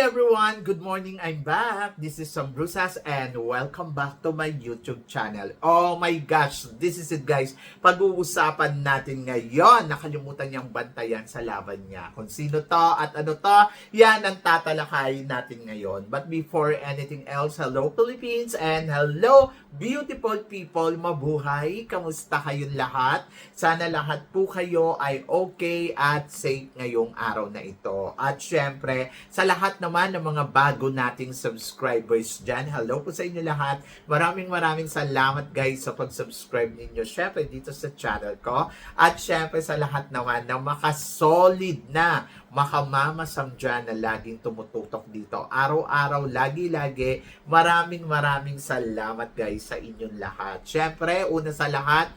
everyone! Good morning, I'm back. This is Sam Brusas and welcome back to my YouTube channel. Oh my gosh, this is it guys. Pag-uusapan natin ngayon, nakalimutan niyang bantayan sa laban niya. Kung sino to at ano to, yan ang tatalakayin natin ngayon. But before anything else, hello Philippines and hello beautiful people. Mabuhay! Kamusta kayong lahat? Sana lahat po kayo ay okay at safe ngayong araw na ito. At syempre, sa lahat naman ng mga bago nating subscribers dyan, hello po sa inyo lahat. Maraming salamat guys sa pag-subscribe ninyo. Syempre dito sa channel ko. At syempre sa lahat naman na makasolid na makamamasam dyan na laging tumututok dito. Araw-araw, lagi-lagi. Maraming salamat guys sa inyong lahat. Syempre, una sa lahat,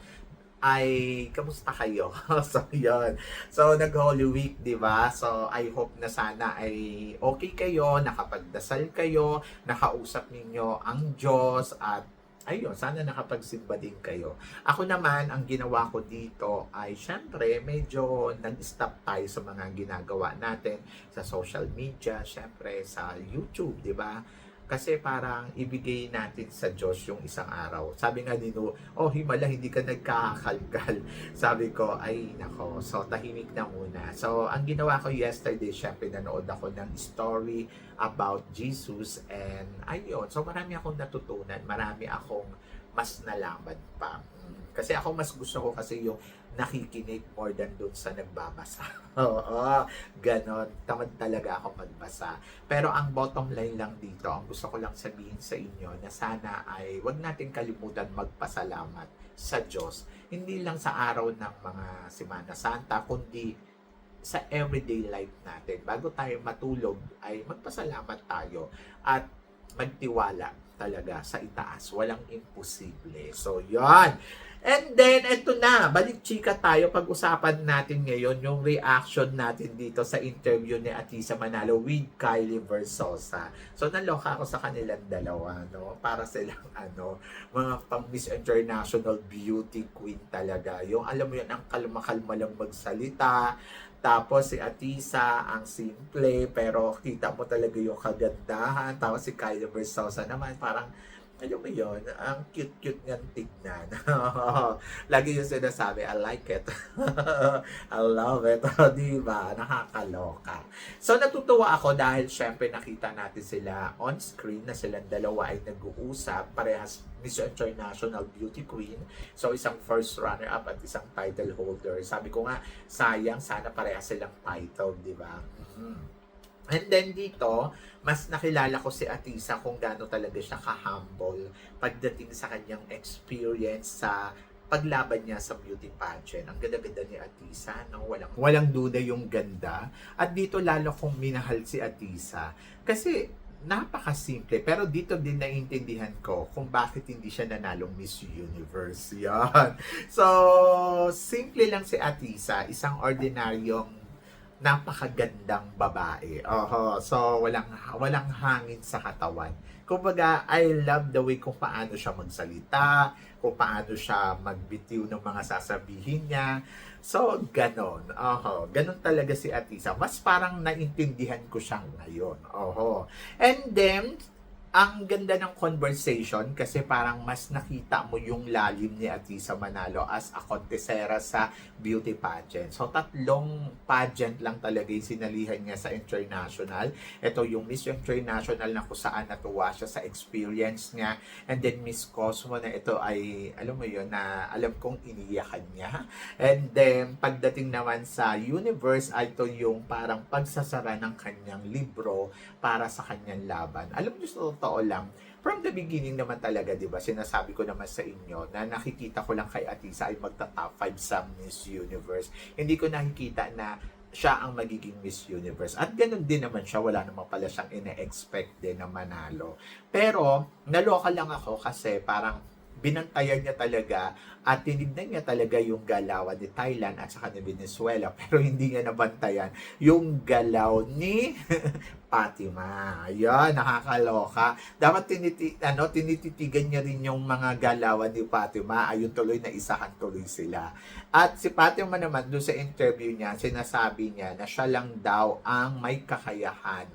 ay kamusta kayo? So, yun. So, nag-Holy Week, di ba? So, I hope na sana ay okay kayo, nakapagdasal kayo, nakausap ninyo ang Diyos, at ayun, sana nakapagsimba din kayo. Ako naman, ang ginawa ko dito ay, syempre, medyo nag-stop tayo sa mga ginagawa natin sa social media, syempre, sa YouTube, di ba? Kasi parang ibigay natin sa Diyos yung isang araw. Sabi nga nino, oh himala, hindi ka nagkakakalkal. Sabi ko, ay nako, so tahimik na muna. So ang ginawa ko yesterday, syempre nanood ako ng story about Jesus and ayun. So marami akong natutunan, marami akong mas nalaman pa. Kasi ako mas gusto ko kasi yung nakikinig more than dun sa nagbabasa. Oo, ganon. Tamad talaga ako magbasa. Pero ang bottom line lang dito, ang gusto ko lang sabihin sa inyo na sana ay wag natin kalimutan magpasalamat sa Diyos. Hindi lang sa araw ng mga Semana Santa, kundi sa everyday life natin. Bago tayo matulog ay magpasalamat tayo at magtiwala talaga sa itaas. Walang imposible. So, yan. And then, eto na, balik chika tayo. Pag-usapan natin ngayon yung reaction natin dito sa interview ni Atisa Manalo with Kylie Versosa. So, naloka ako sa kanilang dalawa, no? Para silang, mga pang Miss International Beauty Queen talaga. Yung, alam mo yun, ang kalma-kalma lang magsalita. Tapos, si Atisa, ang simple, pero kita mo talaga yung kagandahan. Tapos, si Kylie Versosa naman, parang, alam mo yun, ang cute-cute niyang tignan. Lagi yung sinasabi, I like it. I love it. Diba? Nakakaloka. So, natutuwa ako dahil syempre nakita natin sila on screen na silang dalawa ay nag-uusap. Parehas Miss International Beauty Queen. So, isang first runner-up at isang title holder. Sabi ko nga, sayang, sana parehas silang title, diba? And then dito, mas nakilala ko si Atisa kung gaano talaga siya ka-humble pagdating sa kanyang experience sa paglaban niya sa beauty pageant. Ang ganda-ganda ni Atisa, no? Walang duda yung ganda. At dito lalo kong minahal si Atisa. Kasi napakasimple. Pero dito din naiintindihan ko kung bakit hindi siya nanalong Miss Universe. Yan. So, simple lang si Atisa. Isang ordinaryong napakagandang babae. So walang hangin sa katawan. Kumbaga, I love the way kung paano siya magsalita, kung paano siya magbitiw ng mga sasabihin niya. So, ganon. Ganon talaga si Atisa. Mas parang naintindihan ko siya ngayon. And then, ang ganda ng conversation kasi parang mas nakita mo yung lalim ni Atisa Manalo as a contesera sa beauty pageant. So, 3 pageant lang talaga yung sinalihan niya sa international. Ito yung Miss International na kung saan natuwa siya sa experience niya. And then Miss Cosmo na ito ay, alam mo yun, na alam kong iniyakan niya. And then, pagdating naman sa Universe, ito yung parang pagsasara ng kanyang libro para sa kanyang laban. Alam niyo, so totoo lang, from the beginning naman talaga, di ba, sinasabi ko naman sa inyo na nakikita ko lang kay Atisa ay magta-top 5 sa Miss Universe. Hindi ko nakikita na siya ang magiging Miss Universe. At ganun din naman siya, wala naman pala siyang ine-expect din na manalo. Pero, naloka lang ako kasi parang binantayan niya talaga at tinignan niya talaga yung galawan ni Thailand at saka ni Venezuela, pero hindi niya nabantayan yung galaw ni Fatima. Ayun, nakakaloka. Dapat tinititigan niya rin yung mga galawan ni Fatima. Ayun tuloy na isahan tuloy sila. At si Fatima naman, doon sa interview niya, sinasabi niya na siya lang daw ang may kakayahan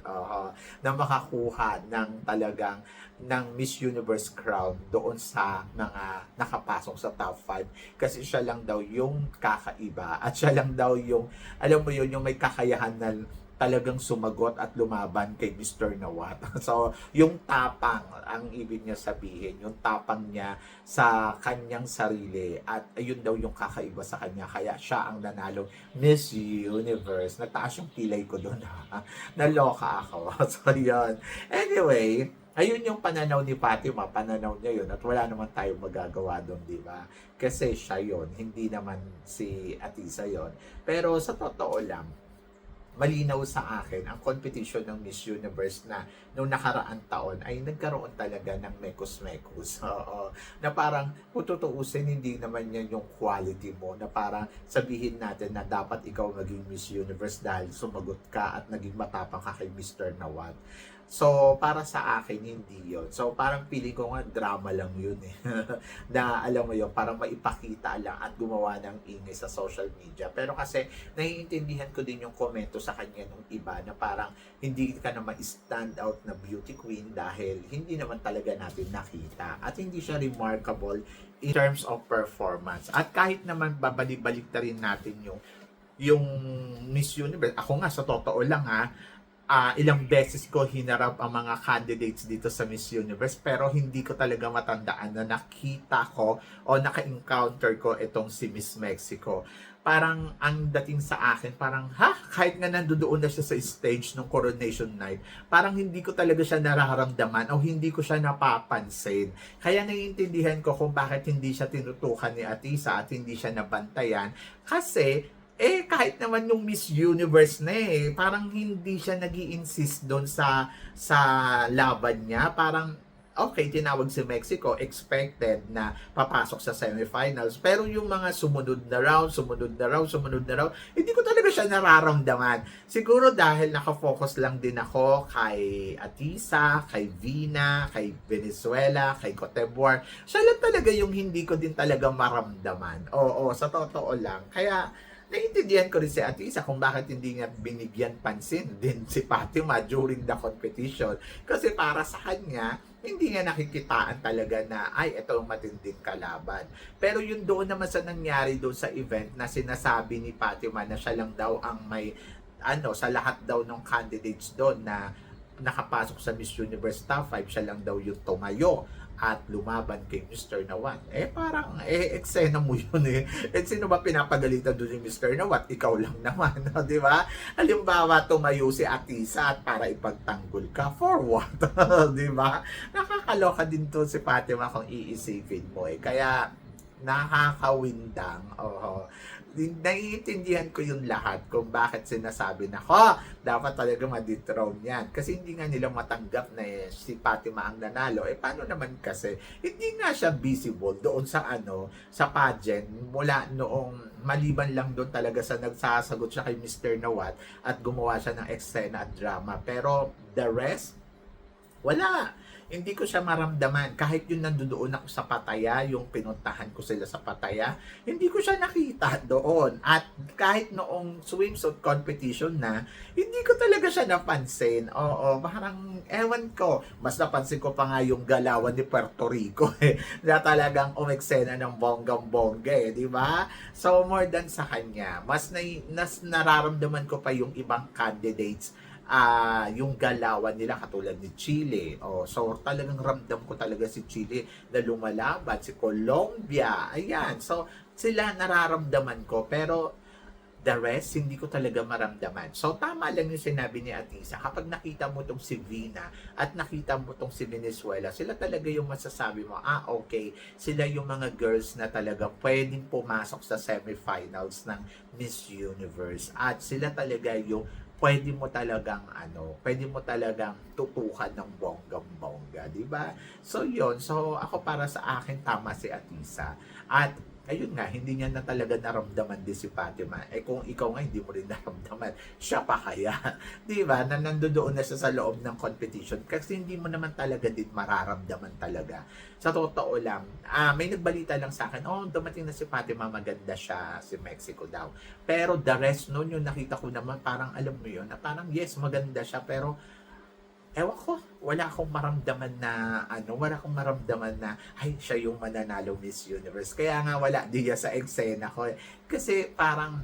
na makakuha ng talagang ng Miss Universe crown doon sa mga nakapasok sa top 5 kasi siya lang daw yung kakaiba at siya lang daw yung alam mo yun yung may kakayahan na talagang sumagot at lumaban kay Mr. Nawat. So, yung tapang, ang ibig niya sabihin, yung tapang niya sa kanyang sarili at ayun daw yung kakaiba sa kanya. Kaya siya ang nanalo Miss Universe. Nataas yung kilay ko doon ha. Naloka ako. So, yun. Anyway, ayun yung pananaw ni Fatima, pananaw niya yun at wala naman tayong magagawa doon, di ba? Kasi siya yun, hindi naman si Atisa yun. Pero sa totoo lang, malinaw sa akin ang competition ng Miss Universe na noong nakaraang taon ay nagkaroon talaga ng mekos-mekos. Oo. Na parang kung tutuusin, hindi naman yan yung quality mo na parang sabihin natin na dapat ikaw maging Miss Universe dahil sumagot ka at naging matapang ka kay Mr. Nawat. So, para sa akin, hindi yon. So, parang feeling ko nga, drama lang yun eh. Na, alam mo yun, parang maipakita lang at gumawa ng ingay sa social media. Pero kasi, naiintindihan ko din yung komento sa kanya nung iba na parang hindi ka naman stand out na beauty queen dahil hindi naman talaga natin nakita. At hindi siya remarkable in terms of performance. At kahit naman babalik-balik na rin natin yung Miss Universe, ako nga sa totoo lang ilang beses ko hinarap ang mga candidates dito sa Miss Universe pero hindi ko talaga matandaan na nakita ko o naka-encounter ko itong si Miss Mexico. Parang ang dating sa akin, parang kahit nga nandoon na siya sa stage ng coronation night, parang hindi ko talaga siya nararamdaman o hindi ko siya napapansin. Kaya naiintindihan ko kung bakit hindi siya tinutukan ni Atisa at hindi siya nabantayan kasi kahit naman yung Miss Universe na parang hindi siya nag-i-insist doon sa laban niya. Parang, okay, tinawag si Mexico, expected na papasok sa semifinals. Pero yung mga sumunod na round, hindi ko talaga siya nararamdaman. Siguro dahil nakafocus lang din ako kay Atisa, kay Vina, kay Venezuela, kay Cote d'Ivoire. Siya lang talaga yung hindi ko din talaga maramdaman. Oo, sa totoo lang. Kaya, naiintindihan ko rin si Atisa kung bakit hindi niya binigyan pansin din si Fatima during the competition. Kasi para sa kanya, hindi niya nakikitaan talaga na, ito ang matinding kalaban. Pero yun doon naman sa nangyari doon sa event na sinasabi ni Fatima na siya lang daw ang may, sa lahat daw ng candidates doon na nakapasok sa Miss Universe Top 5, siya lang daw yung tumayo at lumaban kay Mr. Nawat. Parang, eksena mo yun sino ba pinapagalitan doon yung Mr. Nawat? Ikaw lang naman, di ba? Halimbawa, tumayo si Atisa at para ipagtanggol ka, for what? Di ba? Nakakaloka din to si Fatima kung iisipin mo Kaya, nakakawindang. Naiintindihan ko yung lahat kung bakit sinasabi na dapat talaga ma-dethrone yan kasi hindi nga nila matanggap na si Fatima ang nanalo. Paano naman kasi hindi nga siya visible doon sa sa pageant mula noong maliban lang doon talaga sa nagsasagot siya kay Mr. Nawat at gumawa siya ng eksena at drama, pero the rest wala. Hindi ko siya maramdaman. Kahit yung nandoon ako sa Pattaya, yung pinuntahan ko sila sa Pattaya, hindi ko siya nakita doon. At kahit noong swimsuit competition na, hindi ko talaga siya napansin. Oo, parang ewan ko. Mas napansin ko pa nga yung galawan ni Puerto Rico na talagang umeksena ng bonggang-bongga di ba? So more than sa kanya, mas nararamdaman ko pa yung ibang candidates yung galawan nila katulad ni Chile. So talagang ramdam ko talaga si Chile na lumalaban, si Colombia. Ayan. So sila nararamdaman ko pero the rest hindi ko talaga maramdaman. So tama lang yung sinabi ni Atisa. Kapag nakita mo tong si Vina at nakita mo tong si Venezuela, sila talaga yung masasabi mo, okay, sila yung mga girls na talaga pwedeng pumasok sa semifinals ng Miss Universe. At sila talaga yung pwede mo talagang tutukan ng bonggang-bongga, di ba? So yon. So ako para sa akin tama si Atisa. At ayun nga, hindi niya na talaga naramdaman din si Fatima. Eh kung ikaw nga hindi mo rin naramdaman, siya pa kaya? Di ba? Na nandoon na siya sa loob ng competition kasi hindi mo naman talaga din mararamdaman talaga. Sa totoo lang, may nagbalita lang sa akin, oh, dumating na si Fatima, maganda siya, si Mexico daw. Pero the rest nun, yung nakita ko naman, parang alam mo yun, na parang yes, maganda siya, pero ewan ko, wala akong maramdaman na wala akong maramdaman na ay siya yung mananalo Miss Universe. Kaya nga wala di sa eksena ko. Kasi parang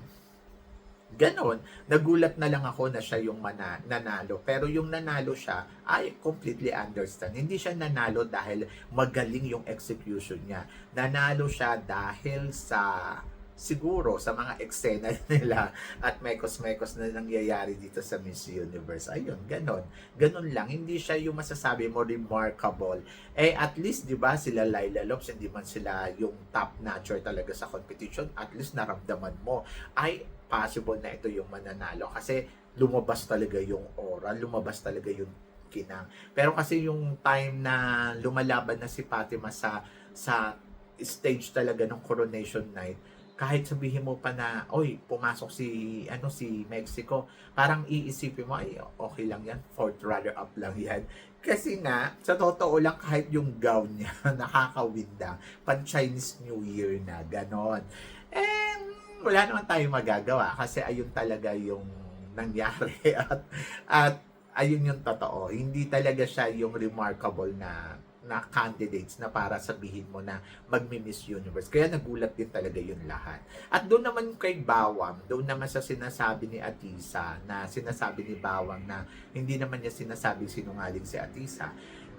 ganon, nagulat na lang ako na siya yung nanalo. Pero yung nanalo siya, I completely understand. Hindi siya nanalo dahil magaling yung execution niya. Nanalo siya dahil sa siguro sa mga eksena nila at mekos-mekos na nangyayari dito sa Miss Universe. Ayun, ganon. Ganon lang. Hindi siya yung masasabi mo remarkable. Eh, at least, di ba, sila Laila Lopes, hindi man sila yung top notcher talaga sa competition. At least naramdaman mo, ay, possible na ito yung mananalo. Kasi lumabas talaga yung aura, lumabas talaga yung kinang. Pero kasi yung time na lumalaban na si Fatima sa stage talaga ng coronation night, kahit sabihin mo pa na, oy, pumasok si Mexico, parang iisipin mo, ay, okay lang yan, fourth runner-up lang yan. Kasi nga, sa totoo lang, kahit yung gown niya, nakakawinda, pan-Chinese New Year na, ganon. And, wala naman tayong magagawa, kasi ayun talaga yung nangyari, at ayun yung totoo. Hindi talaga siya yung remarkable na candidates na para sabihin mo na magmi-Miss Universe. Kaya nagulat din talaga yun lahat. At doon naman kay Bawang, doon naman sa sinasabi ni Atisa, na sinasabi ni Bawang na hindi naman niya sinasabing sinungaling si Atisa.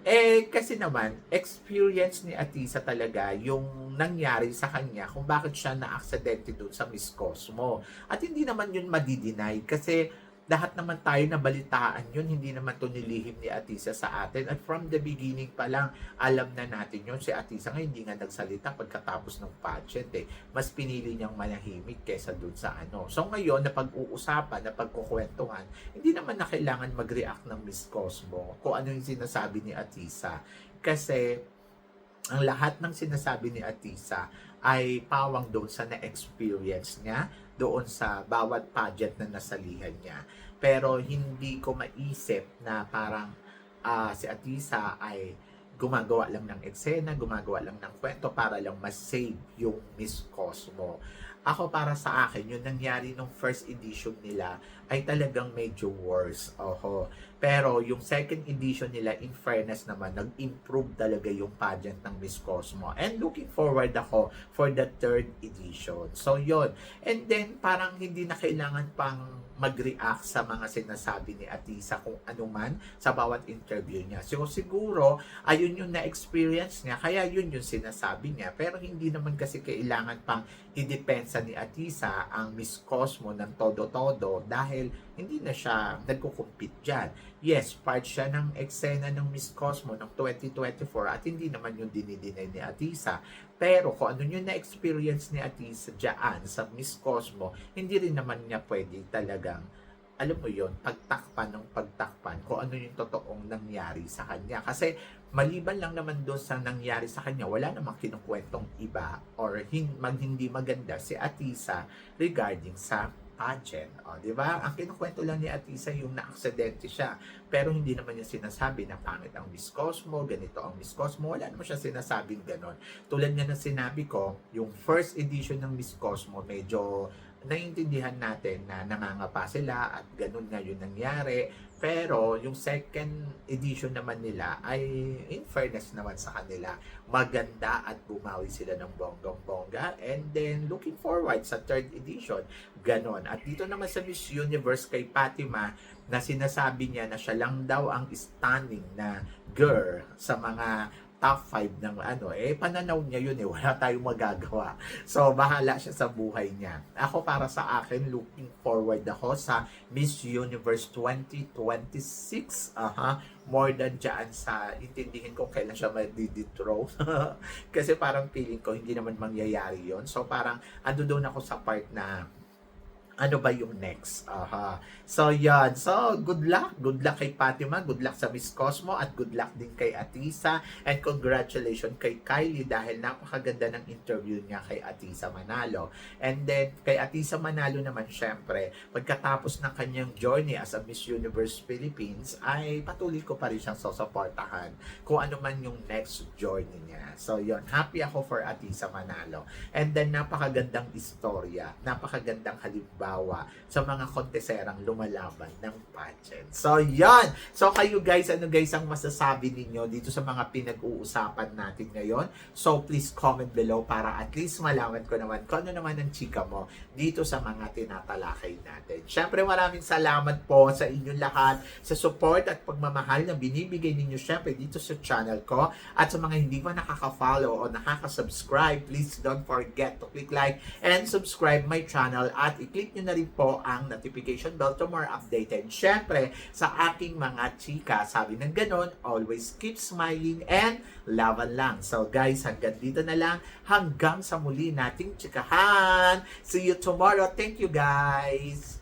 Eh, kasi naman, experience ni Atisa talaga yung nangyari sa kanya kung bakit siya na-aksidente doon sa Miss Cosmo. At hindi naman yun madideny kasi lahat naman tayo na balitaan yun, hindi naman to nilihim ni Atisa sa atin. At from the beginning pa lang, alam na natin yun. Si Atisa nga hindi nga nagsalita pagkatapos ng pageant eh. Mas pinili niyang manahimik kesa dun sa So ngayon, na pag-uusapan, na pagkukwentuhan, hindi naman na kailangan mag-react ng Miss Cosmo kung ano yung sinasabi ni Atisa. Kasi ang lahat ng sinasabi ni Atisa ay pawang doon sa na-experience niya doon sa bawat pageant na nasalihan niya. Pero hindi ko maisip na parang si Atisa ay gumagawa lang ng eksena, gumagawa lang ng kwento para lang mas-save yung Miss Cosmo. Ako para sa akin, yung nangyari nung first edition nila ay talagang medyo worse. Oho. Pero yung second edition nila, in fairness naman, nag-improve talaga yung pageant ng Miss Cosmo. And looking forward ako for the third edition. So, yon. And then, parang hindi na kailangan pang mag-react sa mga sinasabi ni Atisa kung ano man sa bawat interview niya. So, siguro, ayun yung na-experience niya, kaya yun yung sinasabi niya. Pero hindi naman kasi kailangan pang idepensa ni Atisa ang Miss Cosmo ng todo-todo dahil hindi na siya nagko-compete dyan. Yes, part siya ng eksena ng Miss Cosmo ng 2024 at hindi naman yung dinidinay ni Atisa. Pero kung ano yung na-experience ni Atisa dyan sa Miss Cosmo, hindi rin naman niya pwede talagang, alam mo yon, pagtakpan kung ano yung totoong nangyari sa kanya. Kasi maliban lang naman doon sa nangyari sa kanya, wala namang kinukwentong iba or hindi maganda si Atisa regarding sa pageant. O, di ba? Ang kinukwento lang ni Atisa yung na-aksidente siya. Pero hindi naman niya sinasabi na pangit ang Miss Cosmo, ganito ang Miss Cosmo. Wala naman siya sinasabing ganon. Tulad nga ng sinabi ko, yung first edition ng Miss Cosmo, medyo naiintindihan natin na nangangapa sila at ganun nga yun nangyari. Pero yung second edition naman nila ay in fairness naman sa kanila, maganda at bumawi sila ng bonggang-bongga. And then looking forward sa third edition, ganon. At dito naman sa Miss Universe kay Fatima, na sinasabi niya na siya lang daw ang stunning na girl sa mga top 5 ng pananaw niya yun wala tayong magagawa. So, bahala siya sa buhay niya. Ako, para sa akin, looking forward ako sa Miss Universe 2026. More than dyan sa intindihin ko kailan siya ma-dethrone. Kasi parang feeling ko, hindi naman mangyayari yon. So, parang ando doon ako sa part na ano ba yung next. Aha. So, yan. So, good luck. Good luck kay Fatima. Good luck sa Miss Cosmo. At good luck din kay Atisa. And congratulations kay Kylie dahil napakaganda ng interview niya kay Atisa Manalo. And then, kay Atisa Manalo naman, syempre, pagkatapos ng kanyang journey as a Miss Universe Philippines, ay patuloy ko pa rin siyang susuportahan kung ano man yung next journey niya. So, yon, happy ako for Atisa Manalo. And then, napakagandang istorya, napakagandang halimbawa sa mga konteserang lumalaban ng pageant. So, yan! So, kayo guys, ano guys ang masasabi ninyo dito sa mga pinag-uusapan natin ngayon? So, please comment below para at least malaman ko naman kung ano naman ang chika mo dito sa mga tinatalakay natin. Syempre, maraming salamat po sa inyong lahat sa support at pagmamahal na binibigay ninyo syempre dito sa channel ko. At sa mga hindi pa nakaka-follow o nakaka-subscribe, please don't forget to click like and subscribe my channel at i-click nyo na rin po ang notification bell to more updated. Syempre, sa aking mga chika, sabi ng ganon, always keep smiling and laban lang. So guys, hanggang dito na lang. Hanggang sa muli nating chikahan. See you tomorrow. Thank you guys.